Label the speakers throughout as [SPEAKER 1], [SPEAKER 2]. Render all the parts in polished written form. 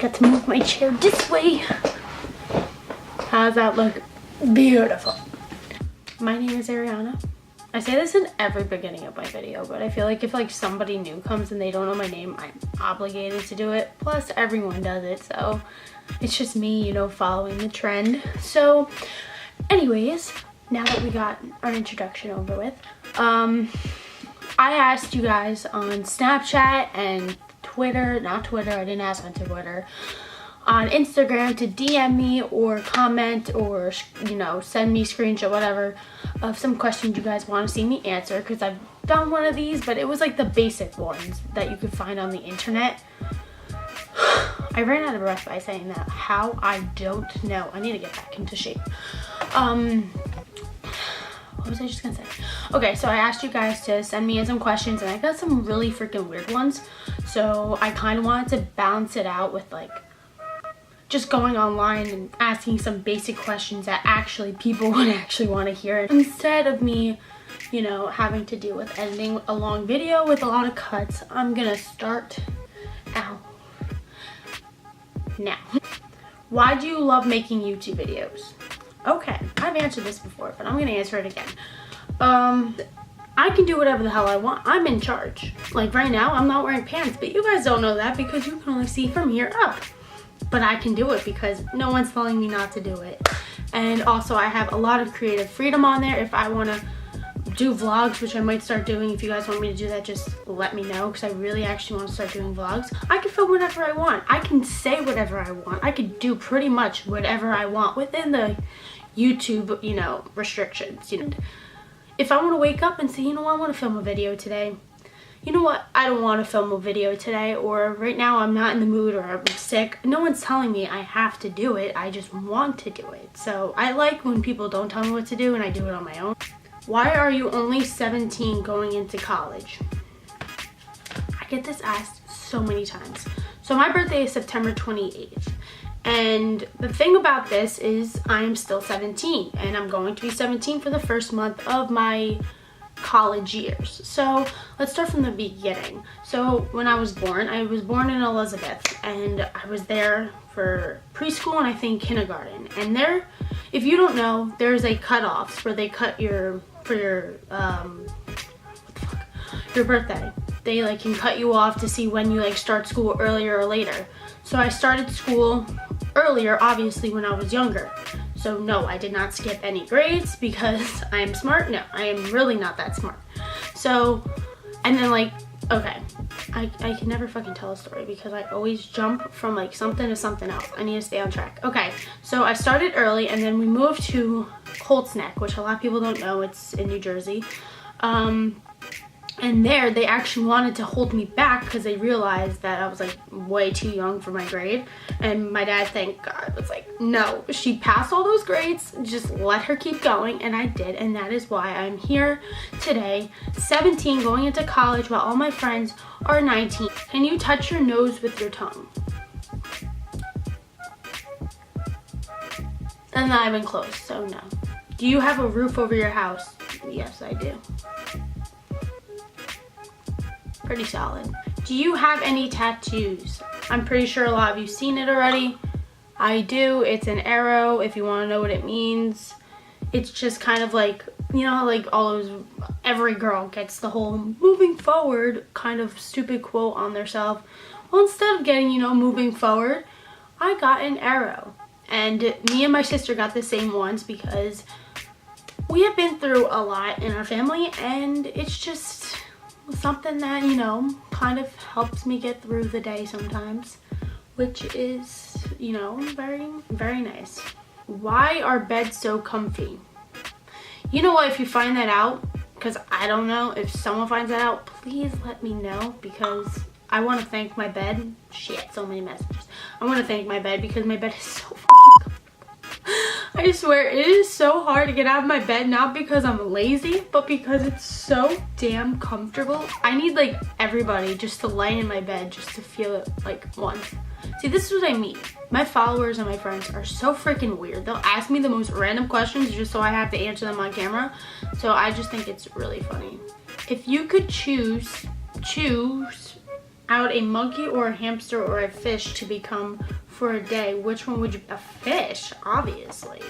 [SPEAKER 1] Got to move my chair this way. How does that look? Beautiful. My name is Ariana. I say this in every beginning of my video, but I feel like if like somebody new comes and they don't know my name, I'm obligated to do it. Plus everyone does it, so it's just me, you know, following the trend. So anyways, now that we got our introduction over with, I asked you guys on Snapchat and Twitter, not Twitter, I didn't ask on Twitter, on Instagram to DM me or comment or, you know, send me a screenshot, whatever, of some questions you guys want to see me answer, because I've done one of these, but it was like the basic ones that you could find on the internet. I ran out of breath by saying that. How? I don't know. I need to get back into shape. What was I just gonna say? Okay, so I asked you guys to send me in some questions, and I got some really freaking weird ones. So I kind of wanted to balance it out with like just going online and asking some basic questions that actually people would actually want to hear, instead of me, you know, having to deal with editing a long video with a lot of cuts. I'm gonna start out now. Why do you love making YouTube videos? Okay, I've answered this before, but I'm gonna answer it again. I can do whatever the hell I want. I'm in charge. Like right now, I'm not wearing pants, but you guys don't know that because you can only see from here up. But I can do it because no one's telling me not to do it. And also I have a lot of creative freedom on there. If I wanna do vlogs, which I might start doing, if you guys want me to do that, just let me know, because I really actually want to start doing vlogs. I can film whatever I want. I can say whatever I want. I can do pretty much whatever I want within the YouTube, you know, restrictions. You know, if I want to wake up and say, you know what, I want to film a video today. You know what, I don't want to film a video today, or right now I'm not in the mood, or I'm sick. No one's telling me I have to do it. I just want to do it. So I like when people don't tell me what to do and I do it on my own. Why are you only 17 going into college? I get this asked so many times. So my birthday is September 28th. And the thing about this is I am still 17, and I'm going to be 17 for the first month of my college years. So let's start from the beginning. So when I was born in Elizabeth, and I was there for preschool and I think kindergarten. And there, if you don't know, there's a cutoffs where they cut your birthday. They like can cut you off to see when you like start school earlier or later. So I started school earlier, obviously, when I was younger. So no, I did not skip any grades because I am smart. No, I am really not that smart. So, and then like, okay, I can never fucking tell a story because I always jump from like something to something else. I need to stay on track. Okay, so I started early, and then we moved to Colts Neck, which a lot of people don't know. It's in New Jersey. And there, they actually wanted to hold me back because they realized that I was like way too young for my grade. And my dad, thank God, was like, no, she passed all those grades, just let her keep going. And I did, and that is why I'm here today, 17, going into college while all my friends are 19. Can you touch your nose with your tongue? And not even close, so no. Do you have a roof over your house? Yes, I do. Pretty solid. Do you have any tattoos? I'm pretty sure a lot of you've seen it already. I do. It's an arrow, if you want to know what it means. It's just kind of like, you know, like all those, every girl gets the whole moving forward kind of stupid quote on themselves. Well, instead of getting, you know, moving forward, I got an arrow. And me and my sister got the same ones because we have been through a lot in our family, and it's just something that, you know, kind of helps me get through the day sometimes, which is, you know, very, very nice. Why are beds so comfy? You know what, if you find that out, because I don't know, if someone finds that out, please let me know, because I want to thank my bed. Shit, so many messages. I want to thank my bed because my bed is so fucking comfortable. I swear, it is so hard to get out of my bed, not because I'm lazy, but because it's so damn comfortable. I need like everybody just to lay in my bed just to feel it like once. See, this is what I mean. My followers and my friends are so freaking weird. They'll ask me the most random questions just so I have to answer them on camera. So I just think it's really funny. If you could choose out a monkey or a hamster or a fish to become for a day, which one would you? A fish, obviously.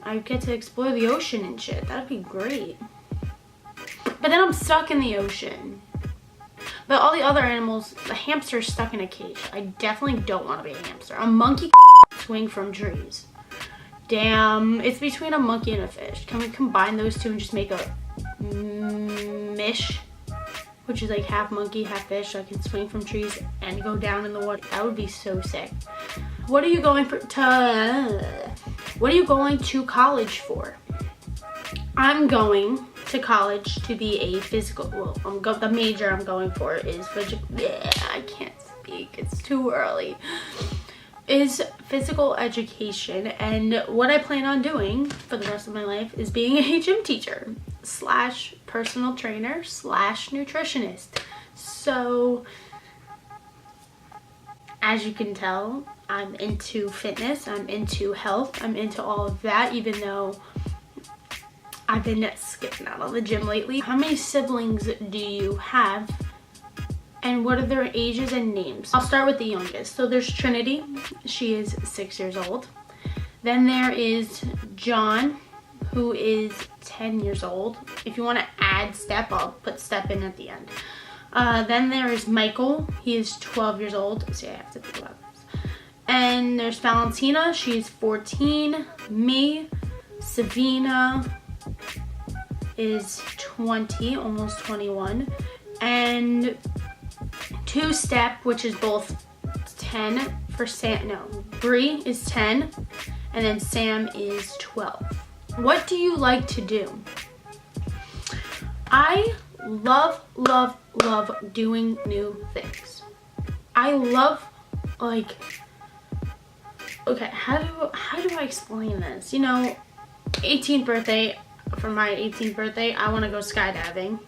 [SPEAKER 1] I get to explore the ocean and shit. That'd be great. But then I'm stuck in the ocean. But all the other animals, the hamster's stuck in a cage. I definitely don't want to be a hamster. A monkey swing from trees. Damn, it's between a monkey and a fish. Can we combine those two and just make a mish? Which is like half monkey, half fish, so I can swing from trees and go down in the water. That would be so sick. What are you going to college for? I'm going to college to be a physical, well, the major I'm going for is, I can't speak, it's too early, is physical education. And what I plan on doing for the rest of my life is being a gym teacher slash personal trainer slash nutritionist. So as you can tell, I'm into fitness, I'm into health, I'm into all of that, even though I've been skipping out of the gym lately. How many siblings do you have? And what are their ages and names? I'll start with the youngest. So there's Trinity. She is 6 years old. Then there is John, who is 10 years old. If you want to add Step, I'll put Step in at the end. Then there is Michael. He is 12 years old. See, I have to think about this. And there's Valentina. She's 14. Me, Savina is 20, almost 21. And two Step, which is both 10 for Sam. No, Bree is 10. And then Sam is 12. What do you like to do? I love doing new things. I love, like, okay, how do I explain this? You know, 18th birthday, for my 18th birthday, I want to go skydiving,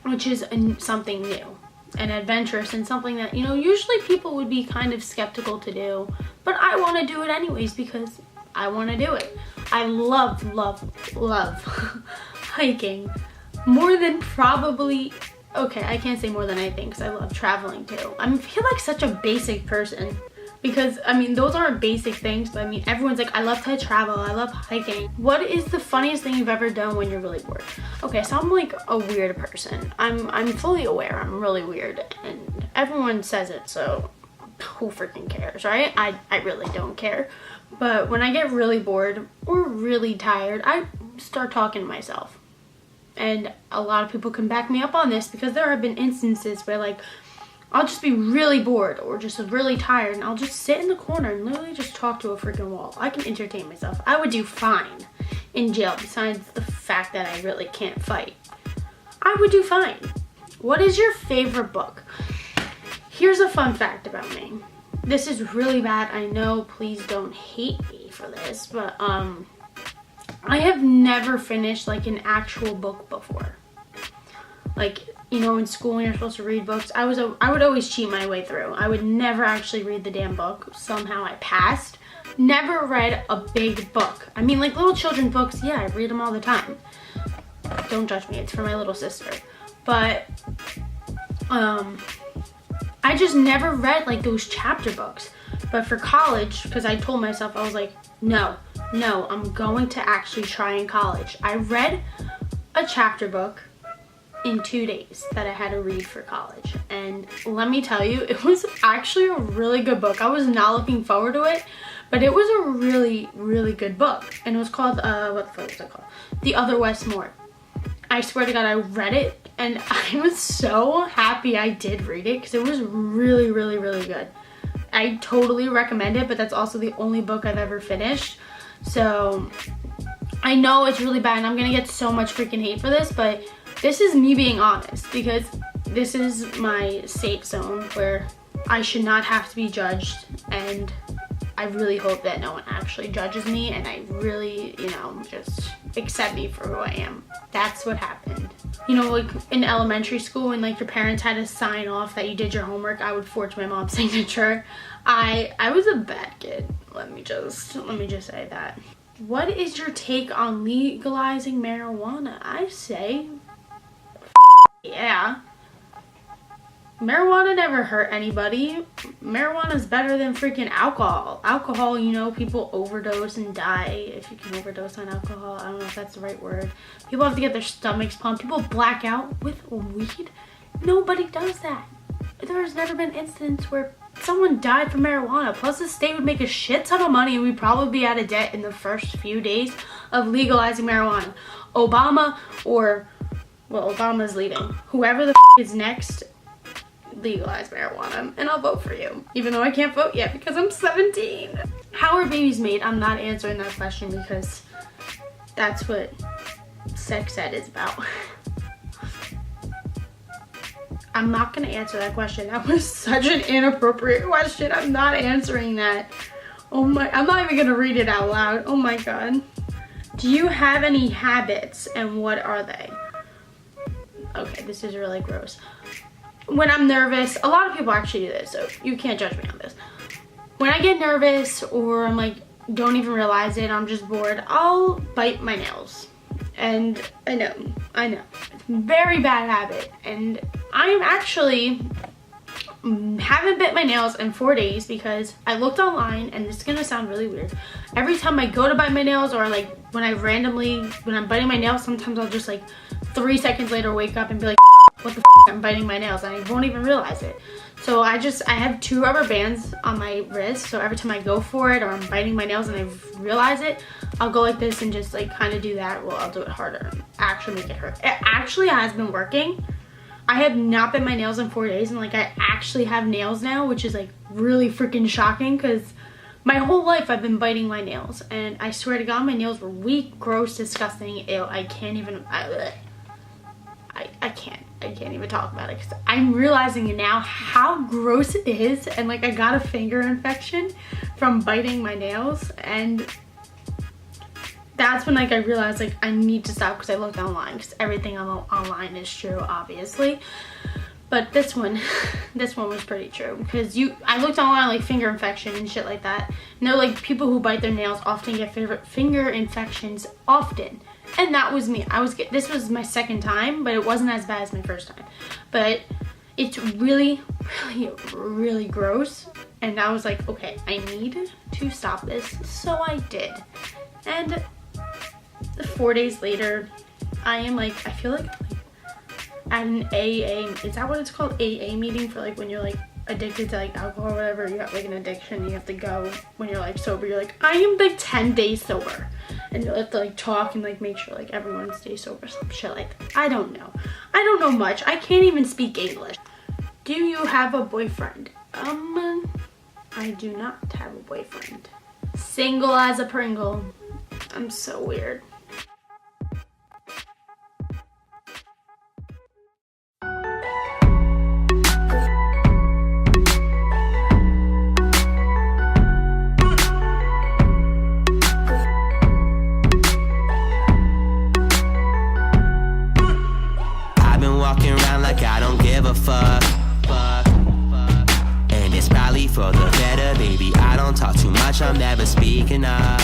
[SPEAKER 1] which is something new and adventurous and something that, you know, usually people would be kind of skeptical to do, but I want to do it anyways because I want to do it. I love hiking more than probably, okay, I can't say more than anything because I love traveling too. I feel like such a basic person because, I mean, those aren't basic things, but I mean, everyone's like, I love to travel, I love hiking. What is the funniest thing you've ever done when you're really bored? Okay, so I'm like a weird person. I'm fully aware I'm really weird and everyone says it, so who freaking cares, right? I really don't care. But when I get really bored or really tired, I start talking to myself. And a lot of people can back me up on this because there have been instances where, like, I'll just be really bored or just really tired and I'll just sit in the corner and literally just talk to a freaking wall. I can entertain myself. I would do fine in jail besides the fact that I really can't fight. I would do fine. What is your favorite book? Here's a fun fact about me. This is really bad, I know, please don't hate me for this, but I have never finished like an actual book before. Like, you know, in school when you're supposed to read books, I would always cheat my way through. I would never actually read the damn book. Somehow I passed. Never read a big book. I mean, like little children's books, yeah, I read them all the time. Don't judge me, it's for my little sister. But I just never read like those chapter books. But for college, because I told myself, I was like, no, I'm going to actually try in college. I read a chapter book in 2 days that I had to read for college. And let me tell you, it was actually a really good book. I was not looking forward to it, but it was a really, really good book. And it was called, what the fuck was it called? The Other Westmore. I swear to God, I read it and I was so happy I did read it because it was really, really, really good. I totally recommend it, but that's also the only book I've ever finished. So I know it's really bad and I'm gonna get so much freaking hate for this, but this is me being honest because this is my safe zone where I should not have to be judged, and I really hope that no one actually judges me and I really, you know, just accept me for who I am. That's what happened. You know, like in elementary school when like your parents had to sign off that you did your homework, I would forge my mom's signature. I was a bad kid. Let me just say that. What is your take on legalizing marijuana? I say, yeah. Marijuana never hurt anybody. Marijuana is better than freaking alcohol. Alcohol, you know, people overdose and die if you can overdose on alcohol. I don't know if that's the right word. People have to get their stomachs pumped. People black out with weed. Nobody does that. There's never been incidents where someone died from marijuana. Plus, the state would make a shit ton of money and we'd probably be out of debt in the first few days of legalizing marijuana. Obama or, well, Obama's leaving. Whoever the is next, legalize marijuana and I'll vote for you, even though I can't vote yet because I'm 17. How are babies made? I'm not answering that question because that's what sex ed is about. I'm not gonna answer that question. That was such an inappropriate question. I'm not answering that. Oh my, I'm not even gonna read it out loud. Oh my God. Do you have any habits and what are they? Okay, this is really gross. When I'm nervous, a lot of people actually do this, so you can't judge me on this. When I get nervous or I'm like, don't even realize it, I'm just bored, I'll bite my nails. And I know, it's a very bad habit. And I'm actually haven't bit my nails in 4 days because I looked online, and this is gonna sound really weird. Every time I go to bite my nails or like when I'm biting my nails, sometimes I'll just like 3 seconds later wake up and be like, what the f, I'm biting my nails, and I won't even realize it. So I have 2 rubber bands on my wrist, so every time I go for it or I'm biting my nails and I realize it, I'll go like this and just like kind of do that. Well, I'll do it harder and actually make it hurt. It actually has been working. I have not bit my nails in 4 days, and like I actually have nails now, which is like really freaking shocking because my whole life I've been biting my nails, and I swear to God, my nails were weak, gross, disgusting. Ew, I can't even, I can't even talk about it because I'm realizing it now how gross it is. And like I got a finger infection from biting my nails, and that's when like I realized like I need to stop because I looked online, because everything online is true, obviously. But this one was pretty true because I looked online like finger infection and shit like that. And they're like people who bite their nails often get finger infections often. And that was me. This was my second time, but it wasn't as bad as my first time. But it's really, really, really gross. And I was like, okay, I need to stop this. So I did. And 4 days later, I am like, I feel like at an AA, is that what it's called? AA meeting for like when you're like addicted to like alcohol or whatever. You have like an addiction, you have to go when you're like sober. You're like, I am like 10 days sober. And you'll have to like talk and like make sure like everyone stays sober, some shit like that. I don't know. I don't know much. I can't even speak English. Do you have a boyfriend? I do not have a boyfriend. Single as a Pringle. I'm so weird.
[SPEAKER 2] I don't give a fuck. And it's probably for the better, baby. I don't talk too much, I'm never speaking up.